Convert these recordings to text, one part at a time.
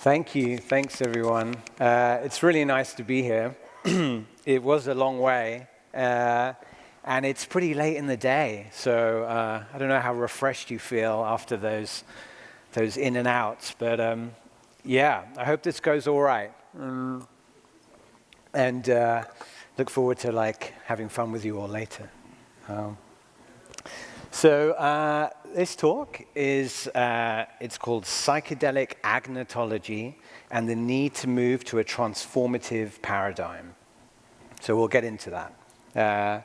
Thank you. Thanks, everyone. It's really nice to be here. It was a long way, and it's pretty late in the day, so I don't know how refreshed you feel after those in and outs, but yeah, I hope this goes all right. And look forward to having fun with you all later. So this talk is, it's called Psychedelic Agnotology and the Need to Move to a Transformative Paradigm. So we'll get into that.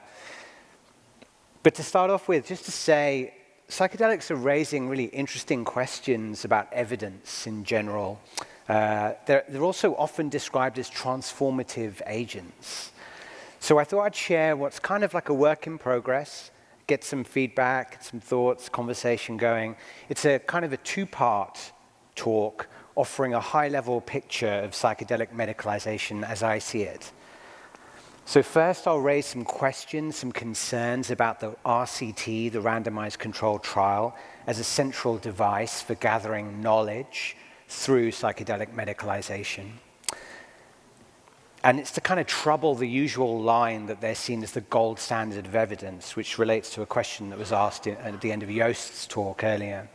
But to start off with, just to say, psychedelics are raising really interesting questions about evidence in general. They're also often described as transformative agents. So I thought I'd share what's kind of like a work in progress, get some feedback, some thoughts, conversation going. It's a kind of a two-part talk offering a high-level picture of psychedelic medicalization as I see it. So first I'll raise some questions, some concerns about the RCT, the randomized controlled trial, as a central device for gathering knowledge through psychedelic medicalization. And it's to kind of trouble the usual line that they're seen as the gold standard of evidence, which relates to a question that was asked at the end of Joost's talk earlier.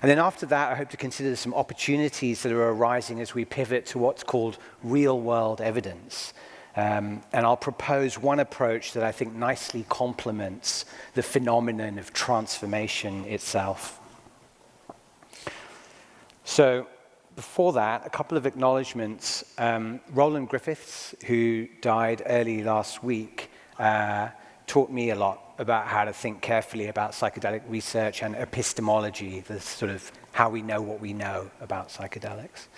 And then after that, I hope to consider some opportunities that are arising as we pivot to what's called real-world evidence. And I'll propose one approach that I think nicely complements the phenomenon of transformation itself. So, before that, a couple of acknowledgements. Roland Griffiths, who died early last week, taught me a lot about how to think carefully about psychedelic research and epistemology, the sort of how we know what we know about psychedelics.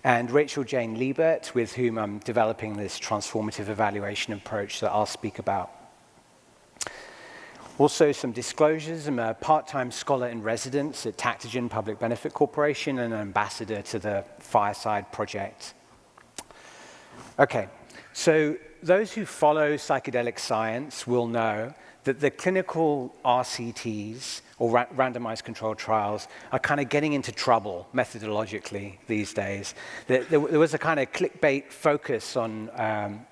And Rachel Jane Liebert, with whom I'm developing this transformative evaluation approach that I'll speak about. Also, some disclosures. I'm a part-time scholar in residence at Tactogen Public Benefit Corporation and an ambassador to the Fireside Project. Okay, so those who follow psychedelic science will know that the clinical RCTs, or randomized controlled trials, are kind of getting into trouble methodologically these days. There was a kind of clickbait focus on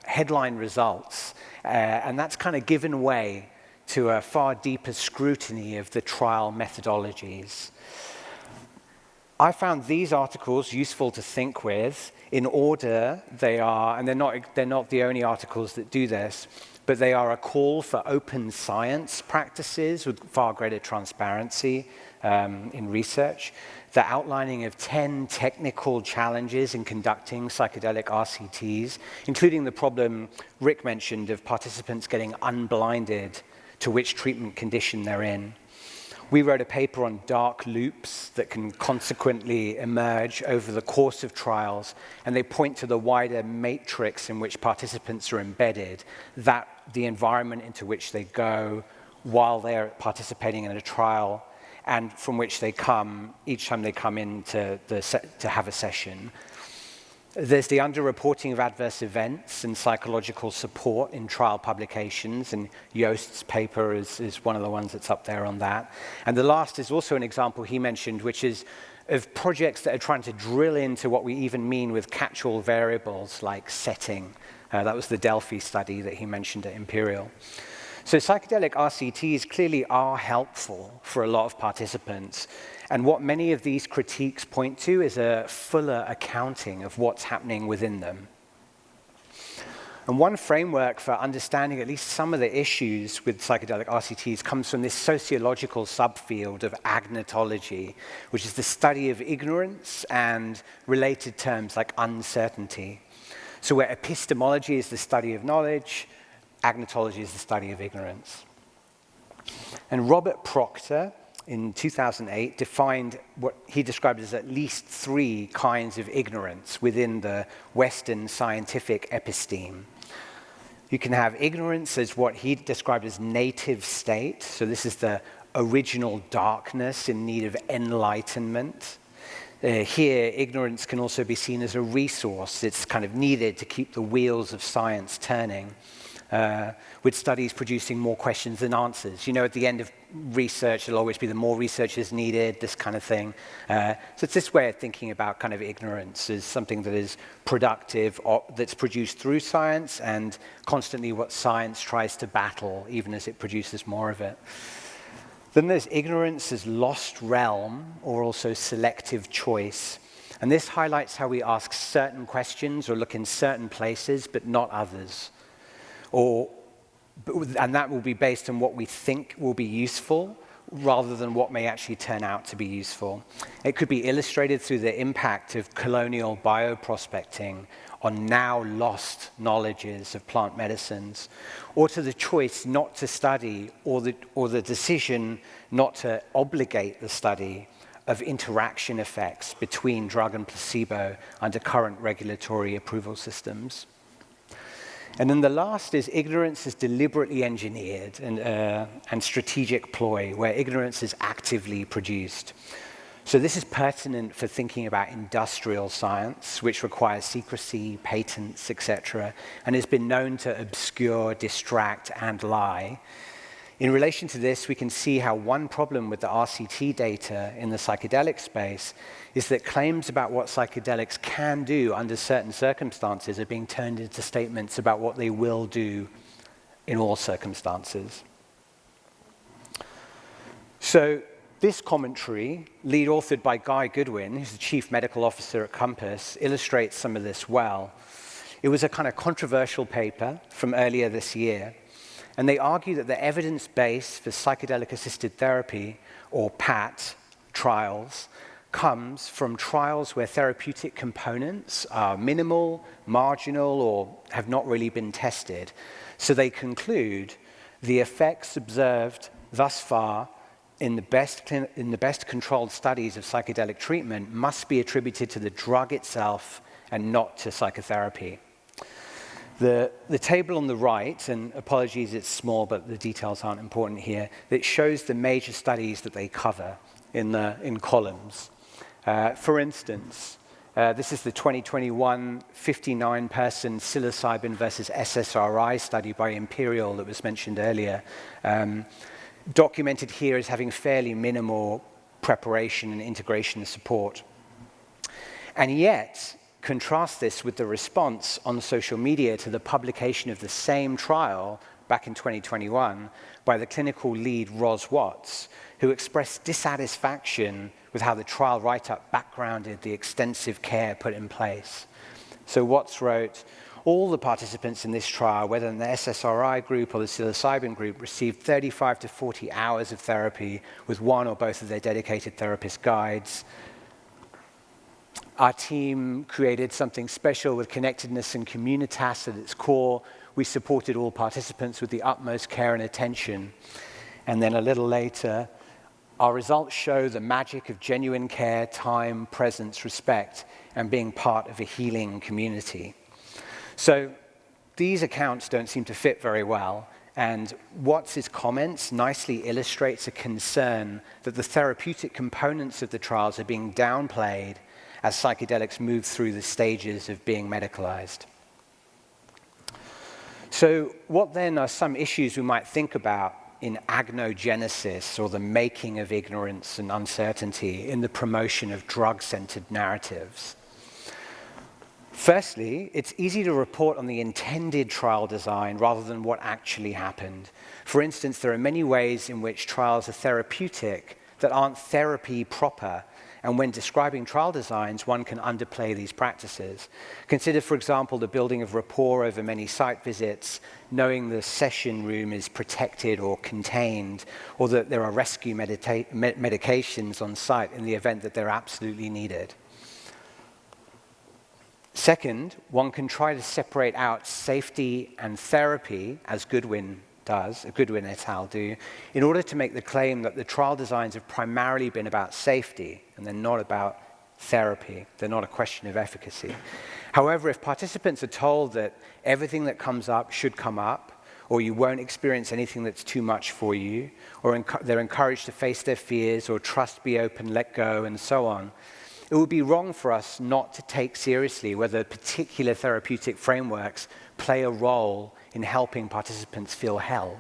headline results, and that's kind of given way to a far deeper scrutiny of the trial methodologies. I found these articles useful to think with. In order, they are, and they're not the only articles that do this, but they are a call for open science practices with far greater transparency in research, the outlining of 10 technical challenges in conducting psychedelic RCTs, including the problem Rick mentioned of participants getting unblinded to which treatment condition they're in. We wrote a paper on dark loops that can consequently emerge over the course of trials, and they point to the wider matrix in which participants are embedded, that the environment into which they go while they're participating in a trial, and from which they come each time they come in to have a session. There's the underreporting of adverse events and psychological support in trial publications, and Joost's paper is one of the ones that's up there on that. And the last is also an example he mentioned, which is of projects that are trying to drill into what we even mean with catch-all variables like setting. That was the Delphi study that he mentioned at Imperial. So psychedelic RCTs clearly are helpful for a lot of participants. And what many of these critiques point to is a fuller accounting of what's happening within them. And one framework for understanding at least some of the issues with psychedelic RCTs comes from this sociological subfield of agnotology, which is the study of ignorance and related terms like uncertainty. So where epistemology is the study of knowledge, agnotology is the study of ignorance. And Robert Proctor, in 2008, defined what he described as at least 3 kinds of ignorance within the Western scientific episteme. You can have ignorance as what he described as native state. So this is the original darkness in need of enlightenment. Here, ignorance can also be seen as a resource. It's kind of needed to keep the wheels of science turning. with studies producing more questions than answers. You know, at the end of research, there'll always be the more research is needed, this kind of thing. So it's this way of thinking about kind of ignorance as something that is productive, or that's produced through science, and constantly what science tries to battle, even as it produces more of it. Then there's ignorance as lost realm, or also selective choice. And this highlights how we ask certain questions or look in certain places, but not others. And that will be based on what we think will be useful, rather than what may actually turn out to be useful. It could be illustrated through the impact of colonial bioprospecting on now lost knowledges of plant medicines, or to the choice not to study, or the decision not to obligate the study of interaction effects between drug and placebo under current regulatory approval systems. And then the last is ignorance is deliberately engineered and strategic ploy, where ignorance is actively produced. So this is pertinent for thinking about industrial science, which requires secrecy, patents, etc., and has been known to obscure, distract, and lie. In relation to this, we can see how one problem with the RCT data in the psychedelic space is that claims about what psychedelics can do under certain circumstances are being turned into statements about what they will do in all circumstances. So this commentary, lead authored by Guy Goodwin, who's the chief medical officer at Compass, illustrates some of this well. It was a kind of controversial paper from earlier this year, and they argue that the evidence base for psychedelic-assisted therapy, or PAT, trials, comes from trials where therapeutic components are minimal, marginal, or have not really been tested. So they conclude the effects observed thus far in the best controlled studies of psychedelic treatment must be attributed to the drug itself and not to psychotherapy. The table on the right, and apologies it's small, but the details aren't important here, it shows the major studies that they cover in columns. For instance, this is the 2021 59-person psilocybin versus SSRI study by Imperial that was mentioned earlier, documented here as having fairly minimal preparation and integration support. And yet, contrast this with the response on social media to the publication of the same trial back in 2021 by the clinical lead Ros Watts, who expressed dissatisfaction with how the trial write-up backgrounded the extensive care put in place. So Watts wrote, all the participants in this trial, whether in the SSRI group or the psilocybin group, received 35 to 40 hours of therapy with one or both of their dedicated therapist guides. Our team created something special with connectedness and communitas at its core. We supported all participants with the utmost care and attention. And then a little later, our results show the magic of genuine care, time, presence, respect, and being part of a healing community. So these accounts don't seem to fit very well, and Watts' comments nicely illustrates a concern that the therapeutic components of the trials are being downplayed as psychedelics move through the stages of being medicalized. So what then are some issues we might think about in agnogenesis, or the making of ignorance and uncertainty in the promotion of drug-centered narratives? Firstly, it's easy to report on the intended trial design rather than what actually happened. For instance, there are many ways in which trials are therapeutic that aren't therapy proper, and when describing trial designs, one can underplay these practices. Consider, for example, the building of rapport over many site visits, knowing the session room is protected or contained, or that there are rescue medications on site in the event that they're absolutely needed. Second, one can try to separate out safety and therapy, as Goodwin et al. Do, in order to make the claim that the trial designs have primarily been about safety, and they're not about therapy. They're not a question of efficacy. However, if participants are told that everything that comes up should come up, or you won't experience anything that's too much for you, or they're encouraged to face their fears, or trust, be open, let go, and so on, it would be wrong for us not to take seriously whether particular therapeutic frameworks play a role in helping participants feel held.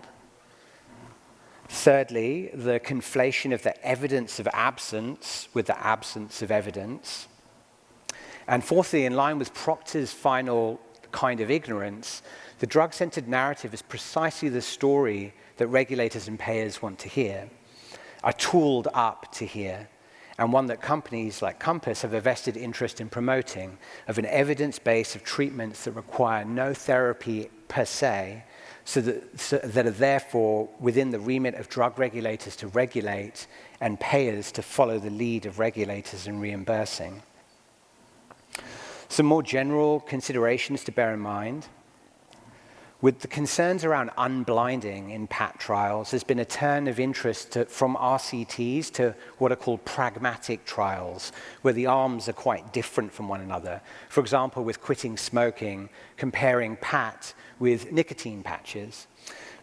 Thirdly, the conflation of the evidence of absence with the absence of evidence. And fourthly, in line with Proctor's final kind of ignorance, the drug-centered narrative is precisely the story that regulators and payers want to hear, are tooled up to hear, and one that companies like Compass have a vested interest in promoting, of an evidence base of treatments that require no therapy per se, that are therefore within the remit of drug regulators to regulate and payers to follow the lead of regulators in reimbursing. Some more general considerations to bear in mind. With the concerns around unblinding in PAT trials, there's been a turn of interest from RCTs to what are called pragmatic trials, where the arms are quite different from one another. For example, with quitting smoking, comparing PAT with nicotine patches.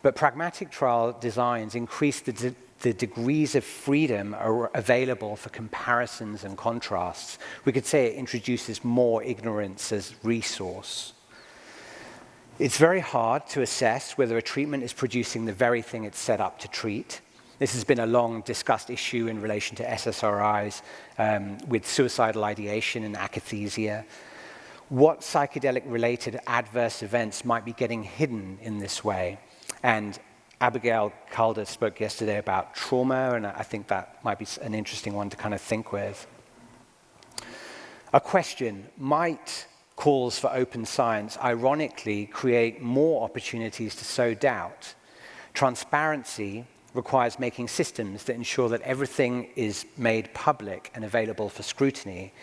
But pragmatic trial designs increase the degrees of freedom are available for comparisons and contrasts. We could say it introduces more ignorance as resource. It's very hard to assess whether a treatment is producing the very thing it's set up to treat. This has been a long discussed issue in relation to SSRIs with suicidal ideation and akathisia. What psychedelic-related adverse events might be getting hidden in this way? And Abigail Calder spoke yesterday about trauma, and I think that might be an interesting one to kind of think with. A question: might calls for open science ironically create more opportunities to sow doubt? Transparency requires making systems that ensure that everything is made public and available for scrutiny,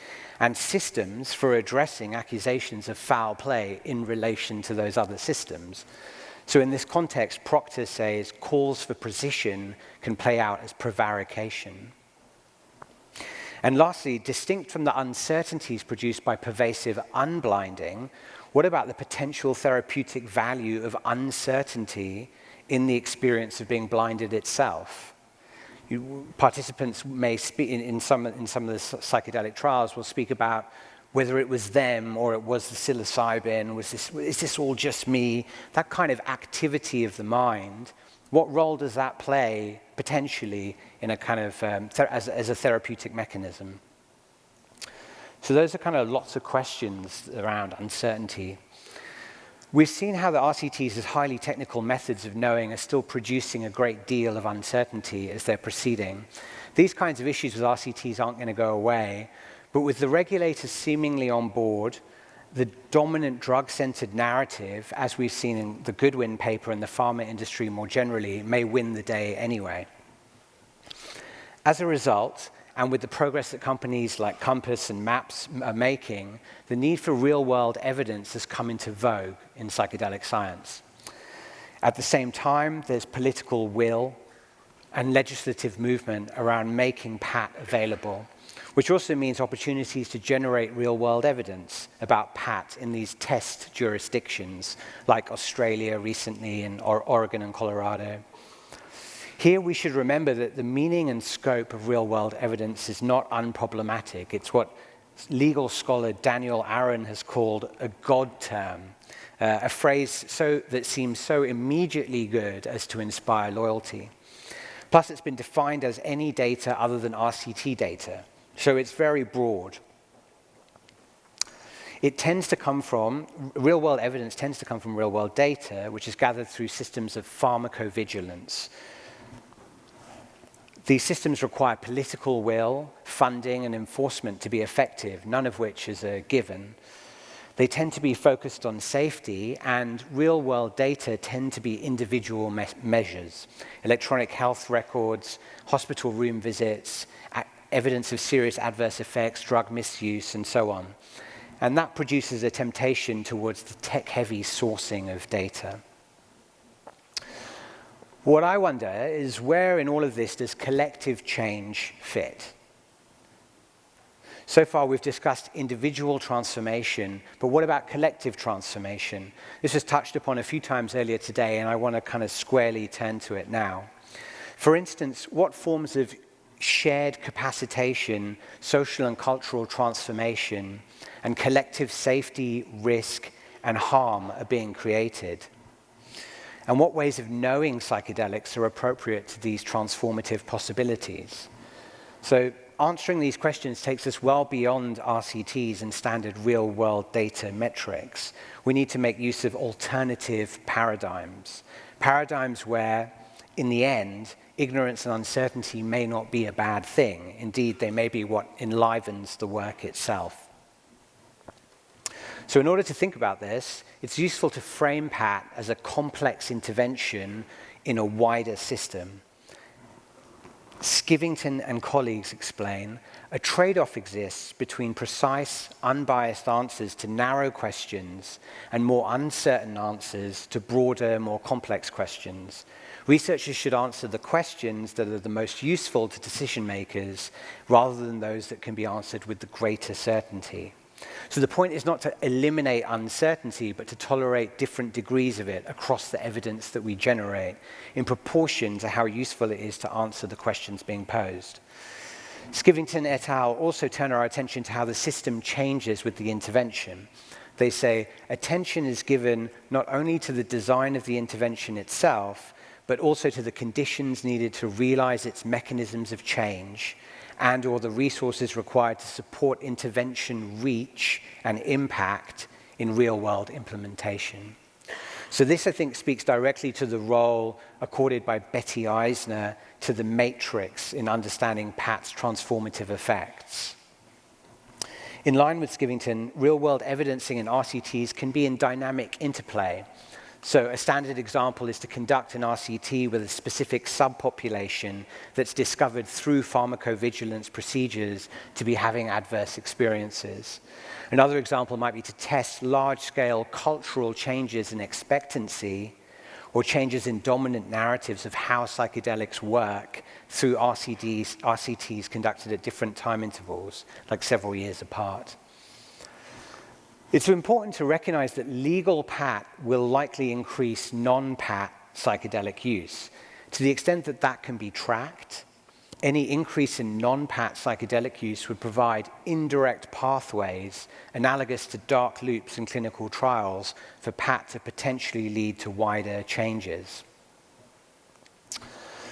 and systems for addressing accusations of foul play in relation to those other systems. So in this context, Proctor says calls for precision can play out as prevarication. And lastly, distinct from the uncertainties produced by pervasive unblinding, what about the potential therapeutic value of uncertainty in the experience of being blinded itself? Participants may speak, in some of the psychedelic trials, will speak about whether it was them or it was the psilocybin, is this all just me? That kind of activity of the mind, what role does that play potentially in a kind of as a therapeutic mechanism? So those are kind of lots of questions around uncertainty. We've seen how the RCTs as highly technical methods of knowing are still producing a great deal of uncertainty as they're proceeding. These kinds of issues with RCTs aren't going to go away, but with the regulators seemingly on board, the dominant drug-centered narrative, as we've seen in the Goodwin paper and the pharma industry more generally, may win the day anyway. As a result, and with the progress that companies like Compass and MAPS are making, the need for real-world evidence has come into vogue in psychedelic science. At the same time, there's political will and legislative movement around making PAT available, which also means opportunities to generate real-world evidence about PAT in these test jurisdictions, like Australia recently and Oregon and Colorado. Here we should remember that the meaning and scope of real-world evidence is not unproblematic. It's what legal scholar Daniel Aaron has called a God term, a phrase that seems so immediately good as to inspire loyalty. Plus, it's been defined as any data other than RCT data. So it's very broad. It tends to come from, real-world evidence tends to come from real-world data, which is gathered through systems of pharmacovigilance. These systems require political will, funding, and enforcement to be effective, none of which is a given. They tend to be focused on safety, and real-world data tend to be individual measures. Electronic health records, hospital room visits, evidence of serious adverse effects, drug misuse, and so on. And that produces a temptation towards the tech-heavy sourcing of data. What I wonder is where in all of this does collective change fit? So far we've discussed individual transformation, but what about collective transformation? This was touched upon a few times earlier today, and I want to kind of squarely turn to it now. For instance, what forms of shared capacitation, social and cultural transformation, and collective safety, risk, and harm are being created? And what ways of knowing psychedelics are appropriate to these transformative possibilities? So answering these questions takes us well beyond RCTs and standard real-world data metrics. We need to make use of alternative paradigms, paradigms where, in the end, ignorance and uncertainty may not be a bad thing. Indeed, they may be what enlivens the work itself. So in order to think about this, it's useful to frame PAT as a complex intervention in a wider system. Skivington and colleagues explain, a trade-off exists between precise, unbiased answers to narrow questions and more uncertain answers to broader, more complex questions. Researchers should answer the questions that are the most useful to decision makers rather than those that can be answered with the greater certainty. So the point is not to eliminate uncertainty, but to tolerate different degrees of it across the evidence that we generate in proportion to how useful it is to answer the questions being posed. Skivington et al. Also turn our attention to how the system changes with the intervention. They say attention is given not only to the design of the intervention itself, but also to the conditions needed to realize its mechanisms of change and or the resources required to support intervention reach and impact in real-world implementation. So this, I think, speaks directly to the role accorded by Betty Eisner to the matrix in understanding PAT's transformative effects. In line with Skivington, real-world evidencing in RCTs can be in dynamic interplay. So a standard example is to conduct an RCT with a specific subpopulation that's discovered through pharmacovigilance procedures to be having adverse experiences. Another example might be to test large-scale cultural changes in expectancy or changes in dominant narratives of how psychedelics work through RCTs conducted at different time intervals, like several years apart. It's important to recognize that legal PAT will likely increase non-PAT psychedelic use. To the extent that that can be tracked, any increase in non-PAT psychedelic use would provide indirect pathways analogous to dark loops in clinical trials for PAT to potentially lead to wider changes.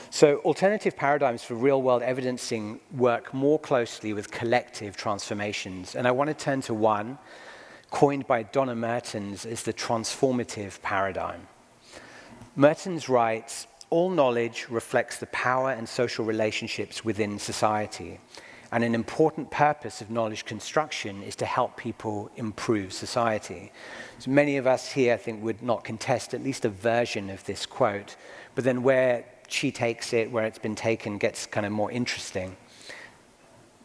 So alternative paradigms for real-world evidencing work more closely with collective transformations. And I want to turn to one coined by Donna Mertens as the transformative paradigm. Mertens writes, all knowledge reflects the power and social relationships within society, and an important purpose of knowledge construction is to help people improve society. So many of us here, I think, would not contest at least a version of this quote, but then where she takes it, where it's been taken, gets kind of more interesting.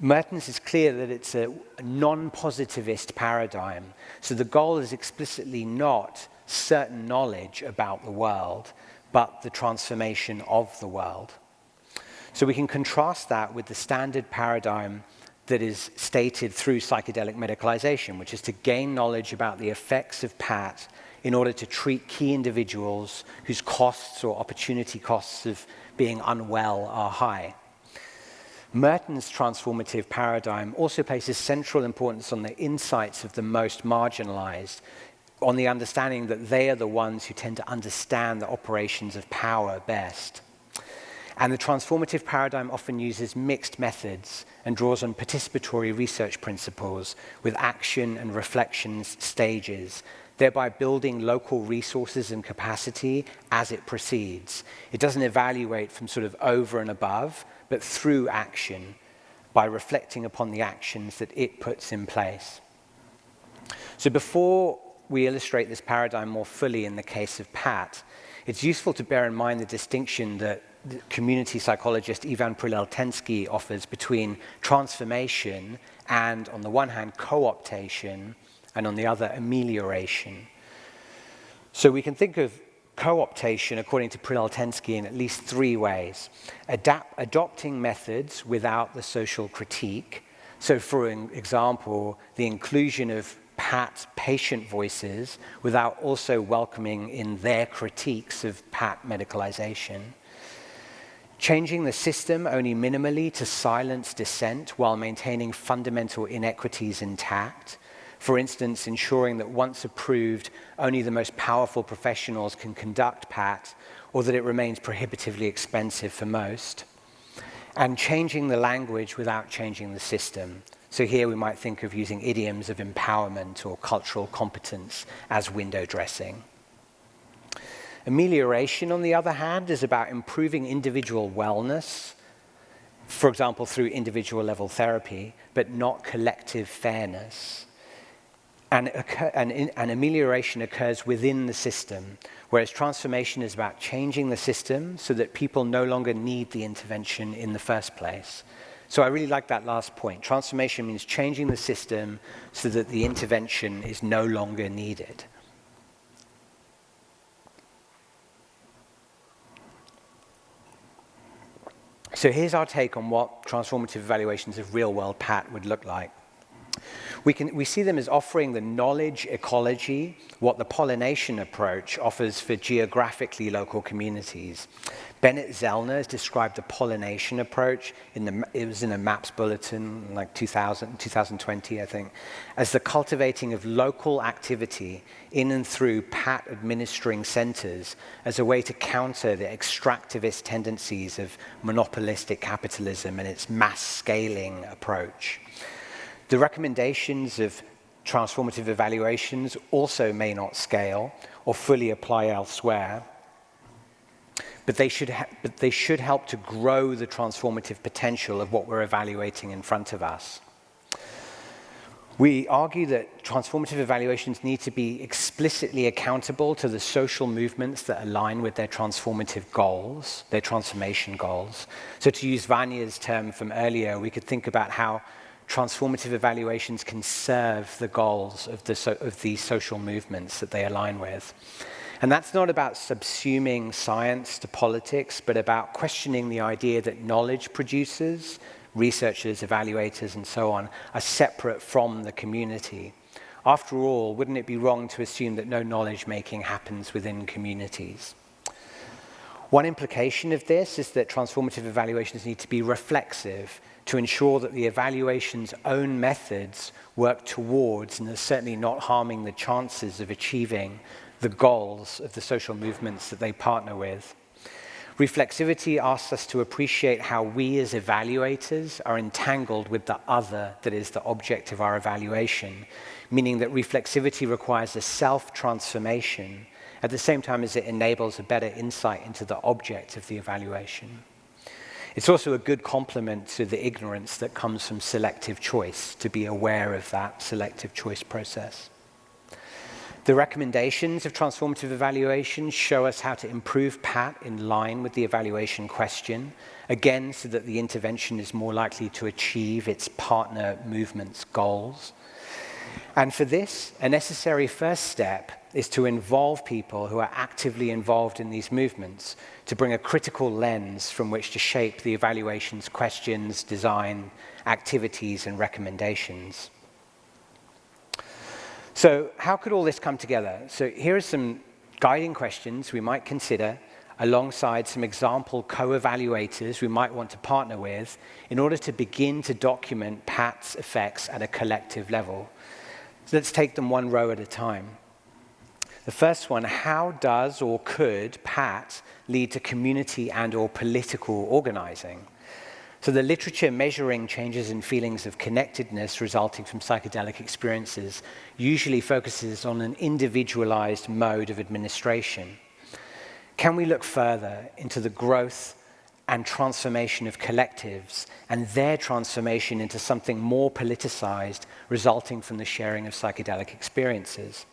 Mertens is clear that it's a non-positivist paradigm. So the goal is explicitly not certain knowledge about the world, but the transformation of the world. So we can contrast that with the standard paradigm that is stated through psychedelic medicalization, which is to gain knowledge about the effects of PAT in order to treat key individuals whose costs or opportunity costs of being unwell are high. Mertens' transformative paradigm also places central importance on the insights of the most marginalized, on the understanding that they are the ones who tend to understand the operations of power best. And the transformative paradigm often uses mixed methods and draws on participatory research principles with action and reflections stages, thereby building local resources and capacity as it proceeds. It doesn't evaluate from sort of over and above, but through action, by reflecting upon the actions that it puts in place. So before we illustrate this paradigm more fully in the case of PAT, it's useful to bear in mind the distinction that the community psychologist Ivan Prileltensky offers between transformation and, on the one hand, co-optation, and on the other, amelioration. So we can think of co-optation, according to Prileltensky, in at least three ways. Adopting methods without the social critique. So for example, the inclusion of PAT patient voices without also welcoming in their critiques of PAT medicalization. Changing the system only minimally to silence dissent while maintaining fundamental inequities intact. For instance, ensuring that once approved, only the most powerful professionals can conduct PAT, or that it remains prohibitively expensive for most. And changing the language without changing the system. So here we might think of using idioms of empowerment or cultural competence as window dressing. Amelioration, on the other hand, is about improving individual wellness, for example, through individual level therapy, but not collective fairness. And amelioration occurs within the system, whereas transformation is about changing the system so that people no longer need the intervention in the first place. So I really like that last point. Transformation means changing the system so that the intervention is no longer needed. So here's our take on what transformative evaluations of real-world PAT would look like. We see them as offering the knowledge ecology, what the pollination approach offers for geographically local communities. Bennett Zellner has described the pollination approach, it was in a MAPS bulletin, like 2020, I think, as the cultivating of local activity in and through PAT administering centers as a way to counter the extractivist tendencies of monopolistic capitalism and its mass scaling approach. The recommendations of transformative evaluations also may not scale or fully apply elsewhere, but they should help to grow the transformative potential of what we're evaluating in front of us. We argue that transformative evaluations need to be explicitly accountable to the social movements that align with their transformative goals, their transformation goals. So to use Vanya's term from earlier, we could think about how transformative evaluations can serve the goals of these social movements that they align with. And that's not about subsuming science to politics, but about questioning the idea that knowledge producers, researchers, evaluators, and so on, are separate from the community. After all, wouldn't it be wrong to assume that no knowledge making happens within communities? One implication of this is that transformative evaluations need to be reflexive to ensure that the evaluation's own methods work towards and are certainly not harming the chances of achieving the goals of the social movements that they partner with. Reflexivity asks us to appreciate how we as evaluators are entangled with the other that is the object of our evaluation, meaning that reflexivity requires a self-transformation at the same time as it enables a better insight into the object of the evaluation. It's also a good complement to the ignorance that comes from selective choice, to be aware of that selective choice process. The recommendations of transformative evaluation show us how to improve PAT in line with the evaluation question, again, so that the intervention is more likely to achieve its partner movement's goals. And for this, a necessary first step is to involve people who are actively involved in these movements, to bring a critical lens from which to shape the evaluation's questions, design, activities, and recommendations. So how could all this come together? So here are some guiding questions we might consider alongside some example co-evaluators we might want to partner with in order to begin to document PAT's effects at a collective level. So let's take them one row at a time. The first one, how does or could PAT lead to community and/or political organizing? So the literature measuring changes in feelings of connectedness resulting from psychedelic experiences usually focuses on an individualized mode of administration. Can we look further into the growth and transformation of collectives and their transformation into something more politicized resulting from the sharing of psychedelic experiences?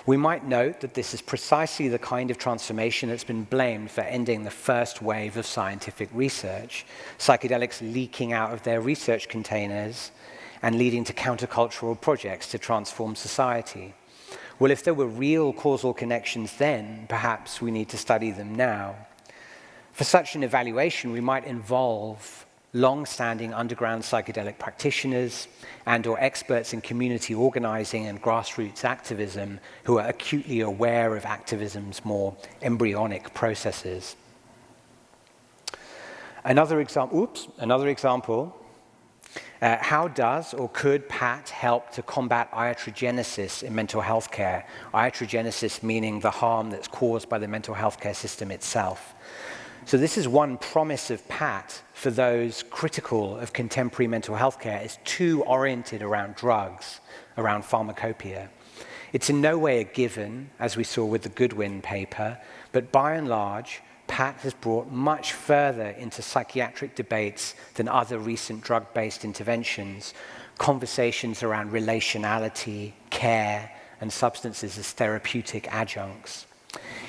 We might note that this is precisely the kind of transformation that's been blamed for ending the first wave of scientific research, psychedelics leaking out of their research containers and leading to countercultural projects to transform society. Well, if there were real causal connections then, perhaps we need to study them now. For such an evaluation, we might involve long-standing underground psychedelic practitioners and/or experts in community organizing and grassroots activism who are acutely aware of activism's more embryonic processes. Another example. How does or could PAT help to combat iatrogenesis in mental health care? Iatrogenesis meaning the harm that's caused by the mental health care system itself. So this is one promise of PAT for those critical of contemporary mental health care, is too oriented around drugs, around pharmacopoeia. It's in no way a given, as we saw with the Goodwin paper, but by and large, PAT has brought much further into psychiatric debates than other recent drug-based interventions, conversations around relationality, care, and substances as therapeutic adjuncts.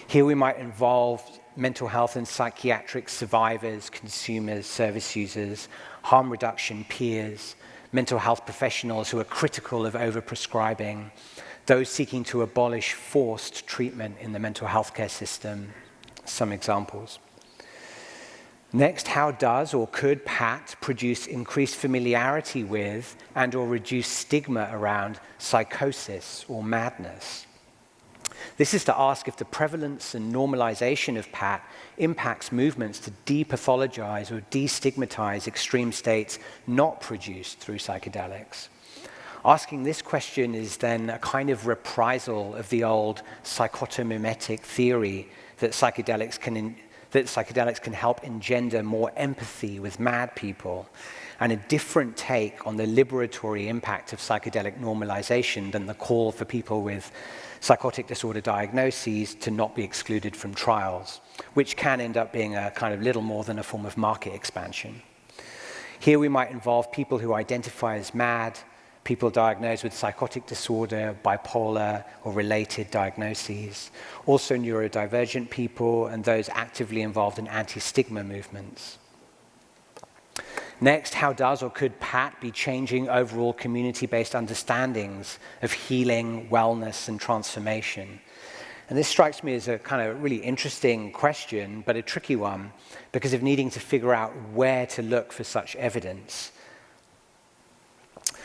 Here we might involve mental health and psychiatric survivors, consumers, service users, harm reduction peers, mental health professionals who are critical of overprescribing, those seeking to abolish forced treatment in the mental health care system. Some examples. Next, how does or could PAT produce increased familiarity with and or reduce stigma around psychosis or madness? This is to ask if the prevalence and normalization of PAT impacts movements to depathologize or destigmatize extreme states not produced through psychedelics. Asking this question is then a kind of reprisal of the old psychotomimetic theory that psychedelics can help engender more empathy with mad people, and a different take on the liberatory impact of psychedelic normalization than the call for people with psychotic disorder diagnoses to not be excluded from trials, which can end up being a kind of little more than a form of market expansion. Here we might involve people who identify as mad, people diagnosed with psychotic disorder, bipolar, or related diagnoses, also neurodivergent people, and those actively involved in anti-stigma movements. Next, how does or could PAT be changing overall community-based understandings of healing, wellness, and transformation? And this strikes me as a kind of really interesting question, but a tricky one, because of needing to figure out where to look for such evidence.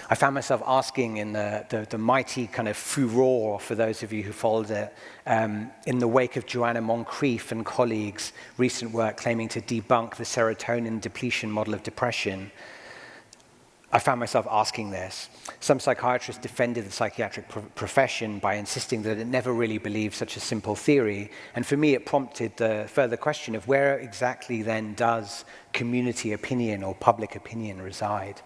I found myself asking in the mighty kind of furore, for those of you who followed it, in the wake of Joanna Moncrief and colleagues' recent work claiming to debunk the serotonin depletion model of depression. I found myself asking this. Some psychiatrists defended the psychiatric profession by insisting that it never really believed such a simple theory, and for me it prompted the further question of where exactly then does community opinion or public opinion reside?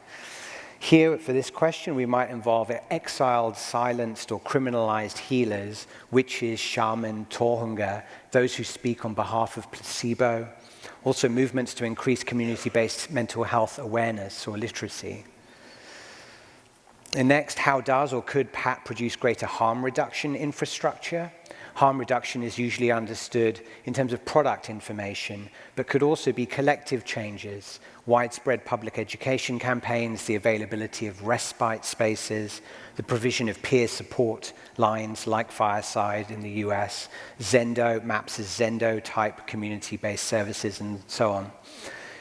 Here, for this question, we might involve exiled, silenced, or criminalized healers, witches, shaman, tohunga, those who speak on behalf of placebo, also movements to increase community-based mental health awareness or literacy. And next, how does or could PAT produce greater harm reduction infrastructure? Harm reduction is usually understood in terms of product information, but could also be collective changes, widespread public education campaigns, the availability of respite spaces, the provision of peer support lines like Fireside in the US, Zendo, MAPS' Zendo-type community-based services, and so on.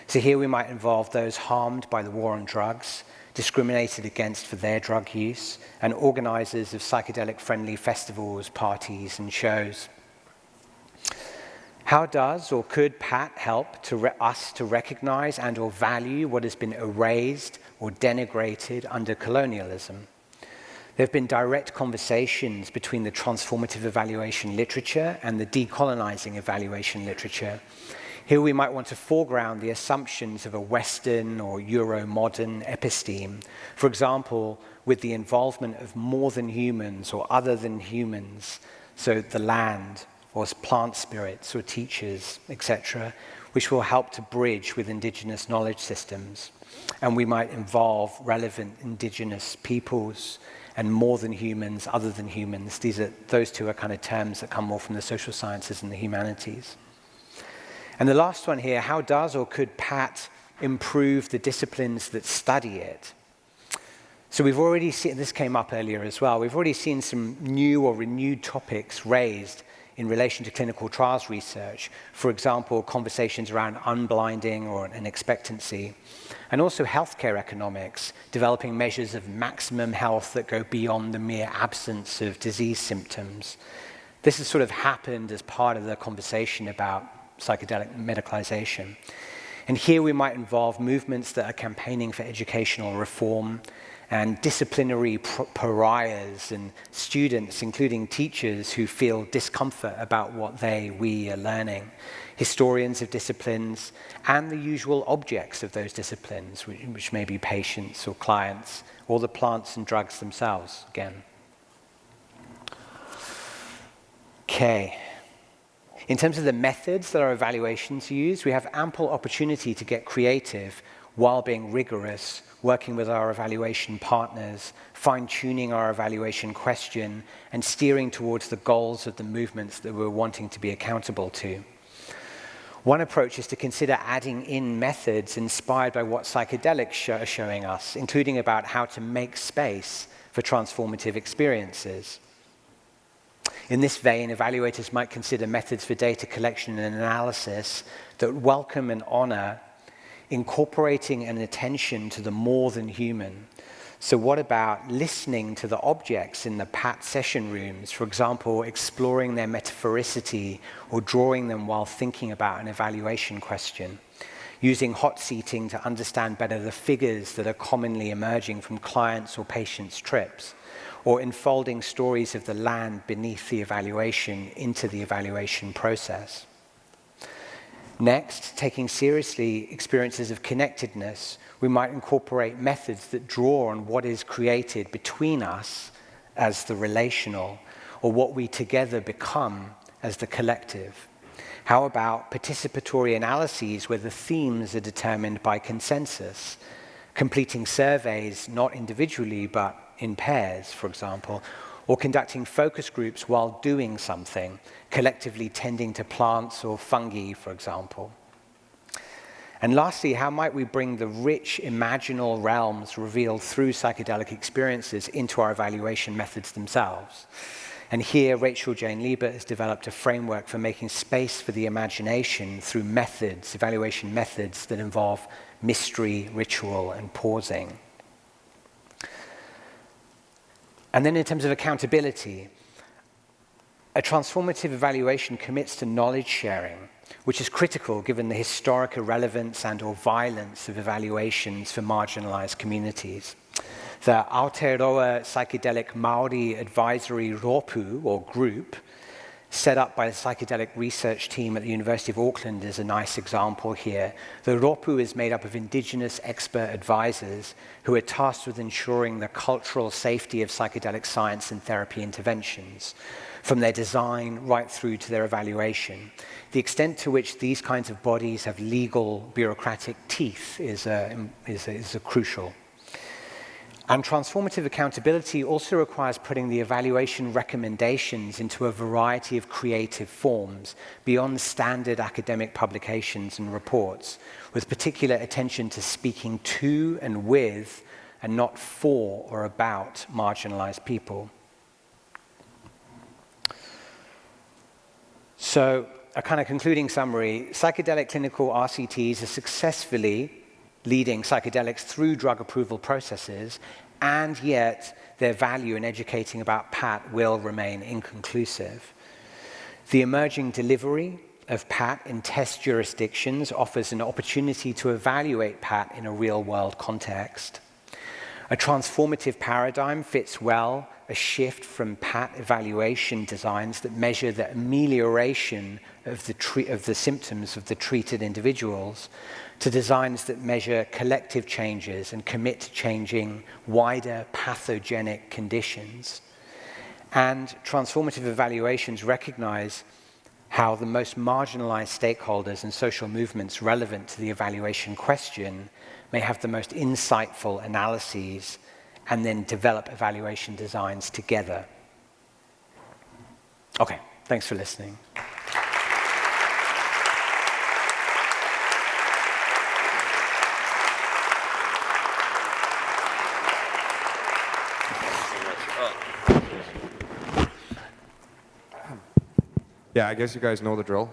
So here we might involve those harmed by the war on drugs, discriminated against for their drug use, and organizers of psychedelic-friendly festivals, parties, and shows. How does or could PAT help us to recognize and or value what has been erased or denigrated under colonialism? There have been direct conversations between the transformative evaluation literature and the decolonizing evaluation literature. Here we might want to foreground the assumptions of a Western or Euro-modern episteme, for example, with the involvement of more than humans or other than humans, so the land, or plant spirits or teachers, etc., which will help to bridge with indigenous knowledge systems. And we might involve relevant indigenous peoples and more than humans, other than humans. Those two are kind of terms that come more from the social sciences and the humanities. And the last one here, how does or could PAT improve the disciplines that study it? So we've already seen, this came up earlier as well, we've already seen some new or renewed topics raised in relation to clinical trials research. For example, conversations around unblinding or an expectancy, and also healthcare economics, developing measures of maximum health that go beyond the mere absence of disease symptoms. This has sort of happened as part of the conversation about psychedelic medicalization. And here we might involve movements that are campaigning for educational reform, and disciplinary pariahs and students, including teachers who feel discomfort about what we are learning, historians of disciplines, and the usual objects of those disciplines, which may be patients or clients, or the plants and drugs themselves, again. Okay. In terms of the methods that our evaluations use, we have ample opportunity to get creative while being rigorous, working with our evaluation partners, fine-tuning our evaluation question, and steering towards the goals of the movements that we're wanting to be accountable to. One approach is to consider adding in methods inspired by what psychedelics are showing us, including about how to make space for transformative experiences. In this vein, evaluators might consider methods for data collection and analysis that welcome and honor incorporating an attention to the more than human. So what about listening to the objects in the PAT session rooms, for example, exploring their metaphoricity or drawing them while thinking about an evaluation question, using hot seating to understand better the figures that are commonly emerging from clients' or patients' trips, or enfolding stories of the land beneath the evaluation into the evaluation process. Next, taking seriously experiences of connectedness, we might incorporate methods that draw on what is created between us as the relational, or what we together become as the collective. How about participatory analyses where the themes are determined by consensus, completing surveys not individually but in pairs, for example, or conducting focus groups while doing something, collectively tending to plants or fungi, for example. And lastly, how might we bring the rich imaginal realms revealed through psychedelic experiences into our evaluation methods themselves? And here, Rachel Jane Liebert has developed a framework for making space for the imagination through methods, evaluation methods that involve mystery, ritual, and pausing. And then in terms of accountability, a transformative evaluation commits to knowledge sharing, which is critical given the historic irrelevance and/or violence of evaluations for marginalized communities. The Aotearoa Psychedelic Maori Advisory Ropu, or group, set up by the psychedelic research team at the University of Auckland is a nice example here. The Ropu is made up of indigenous expert advisors who are tasked with ensuring the cultural safety of psychedelic science and therapy interventions, from their design right through to their evaluation. The extent to which these kinds of bodies have legal, bureaucratic teeth is crucial. And transformative accountability also requires putting the evaluation recommendations into a variety of creative forms beyond standard academic publications and reports, with particular attention to speaking to and with, and not for or about, marginalized people. So, a kind of concluding summary, psychedelic clinical RCTs are successfully leading psychedelics through drug approval processes, and yet their value in educating about PAT will remain inconclusive. The emerging delivery of PAT in test jurisdictions offers an opportunity to evaluate PAT in a real-world context. A transformative paradigm fits well a shift from PAT evaluation designs that measure the amelioration of the symptoms of the treated individuals to designs that measure collective changes and commit to changing wider pathogenic conditions. And transformative evaluations recognize how the most marginalized stakeholders and social movements relevant to the evaluation question may have the most insightful analyses and then develop evaluation designs together. Okay, thanks for listening. Yeah, I guess you guys know the drill.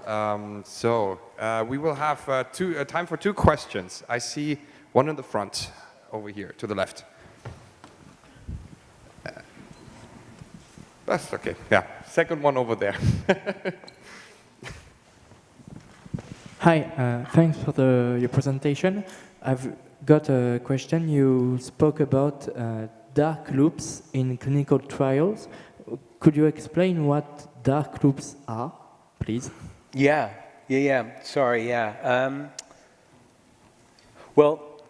We will have time for two questions. I see one in the front, over here, to the left. That's okay, yeah. Second one over there. Hi, thanks for your presentation. I've got a question. You spoke about dark loops in clinical trials. Could you explain what dark loops are, please? Yeah. Sorry, yeah. Well,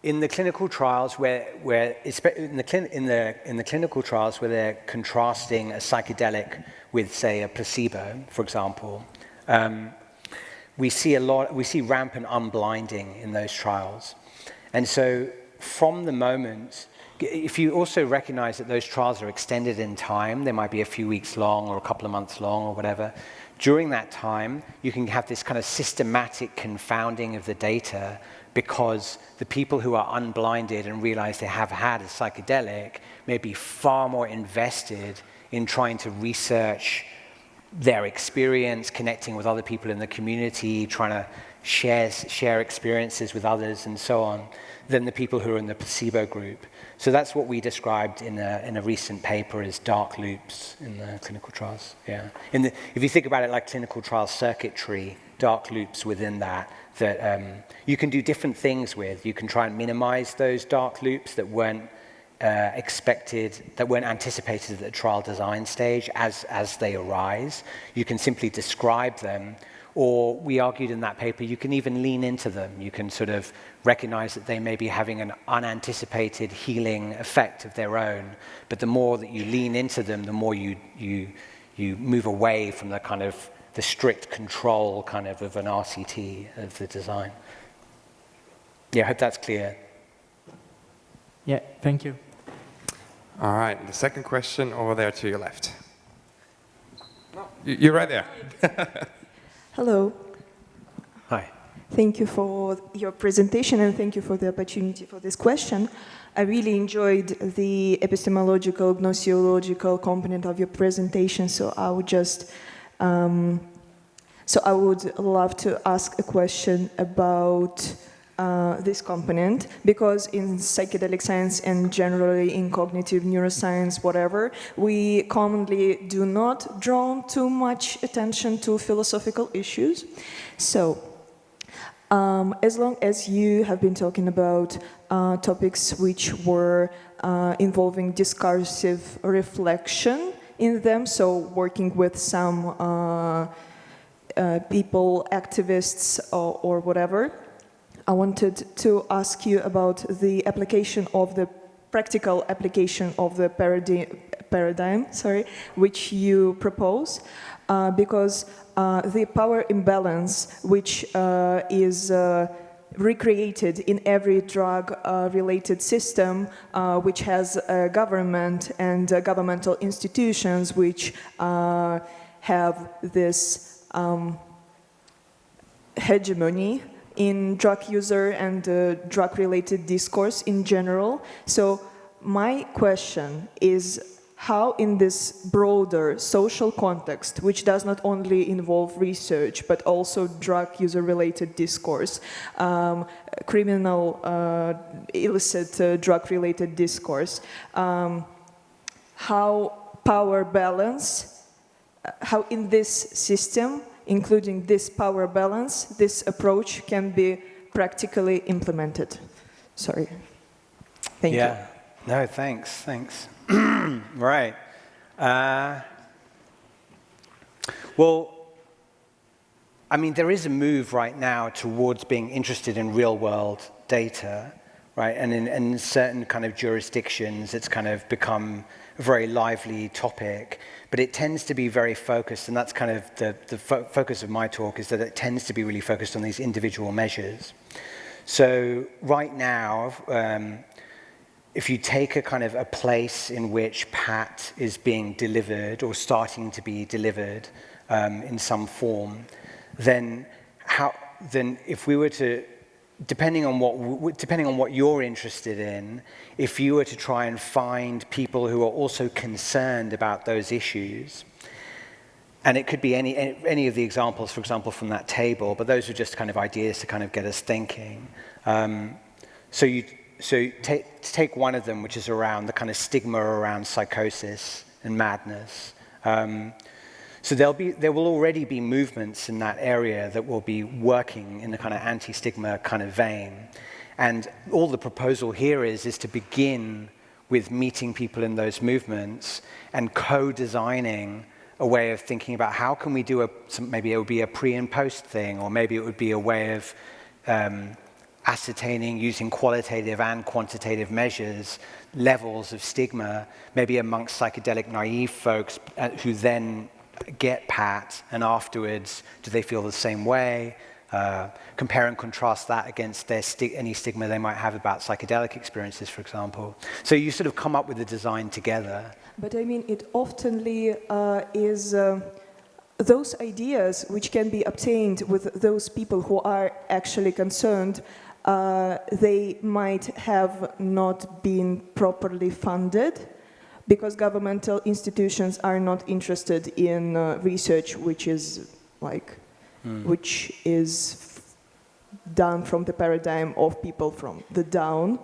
in the clinical trials in the clinical trials where they're contrasting a psychedelic with, say, a placebo, for example, we see rampant unblinding in those trials. And so from the moment, if you also recognize that those trials are extended in time, they might be a few weeks long or a couple of months long or whatever, during that time, you can have this kind of systematic confounding of the data because the people who are unblinded and realize they have had a psychedelic may be far more invested in trying to research their experience, connecting with other people in the community, trying to share experiences with others and so on, than the people who are in the placebo group. So that's what we described in a recent paper as dark loops in the clinical trials. Yeah. If you think about it like clinical trial circuitry, dark loops within that you can do different things with. You can try and minimize those dark loops that weren't anticipated at the trial design stage as they arise. You can simply describe them, or we argued in that paper, you can even lean into them. You can sort of recognize that they may be having an unanticipated healing effect of their own, but the more that you lean into them, the more you move away from the kind of the strict control kind of an RCT of the design. Yeah, I hope that's clear. Yeah, thank you. All right, the second question over there to your left. No, you're right there. Hello. Hi. Thank you for your presentation and thank you for the opportunity for this question. I really enjoyed the epistemological, gnoseological component of your presentation, so I would just, I would love to ask a question about this component, because in psychedelic science and generally in cognitive neuroscience, whatever, we commonly do not draw too much attention to philosophical issues. So, as long as you have been talking about topics which were involving discursive reflection in them, so working with some people, activists, or whatever, I wanted to ask you about the application of the practical application of the paradigm, which you propose, because the power imbalance, which is recreated in every drug-related system, which has a government and governmental institutions which have this hegemony in drug user and drug-related discourse in general. So my question is, how in this broader social context, which does not only involve research, but also drug user-related discourse, criminal, illicit drug-related discourse, how power balance, how in this system, including this power balance, this approach can be practically implemented. Sorry. Thank you. Yeah. No, thanks. Right. Well, I mean, there is a move right now towards being interested in real-world data, right? And in certain kind of jurisdictions, it's kind of become a very lively topic, but it tends to be very focused, and that's kind of the focus of my talk, is that it tends to be really focused on these individual measures. So right now, if you take a kind of a place in which PAT is being delivered or starting to be delivered in some form, then if we were to, depending on what you're interested in, if you were to try and find people who are also concerned about those issues, and it could be any of the examples, for example, from that table, but those are just kind of ideas to kind of get us thinking. So take one of them, which is around the kind of stigma around psychosis and madness. So there will already be movements in that area that will be working in the kind of anti-stigma kind of vein. And all the proposal here is to begin with meeting people in those movements and co-designing a way of thinking about how can we do maybe it would be a pre and post thing, or maybe it would be a way of ascertaining, using qualitative and quantitative measures, levels of stigma, maybe amongst psychedelic naive folks who then get PAT, and afterwards, do they feel the same way? Compare and contrast that against any stigma they might have about psychedelic experiences, for example. So you sort of come up with a design together. But I mean, it oftenly is those ideas which can be obtained with those people who are actually concerned, they might have not been properly funded because governmental institutions are not interested in research which is like, which is done from the paradigm of people from the down.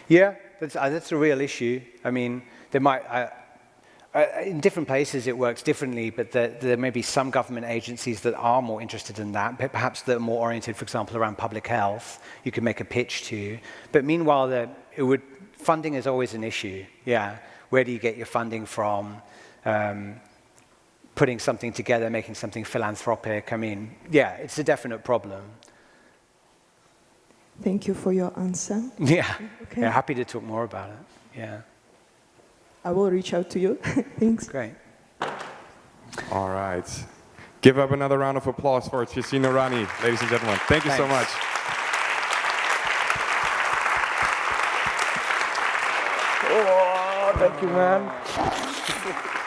Yeah, that's a real issue. I mean, there might, in different places it works differently, but there may be some government agencies that are more interested in that, but perhaps they're more oriented, for example, around public health, you could make a pitch to. But meanwhile, funding is always an issue, yeah. Where do you get your funding from? Putting something together, making something philanthropic, I mean, yeah, it's a definite problem. Thank you for your answer. Yeah, Okay. yeah, happy to talk more about it, yeah. I will reach out to you. Thanks. Great. All right. Give up another round of applause for Tehseen Noorani, ladies and gentlemen. Thank you so much. Oh, thank you, man.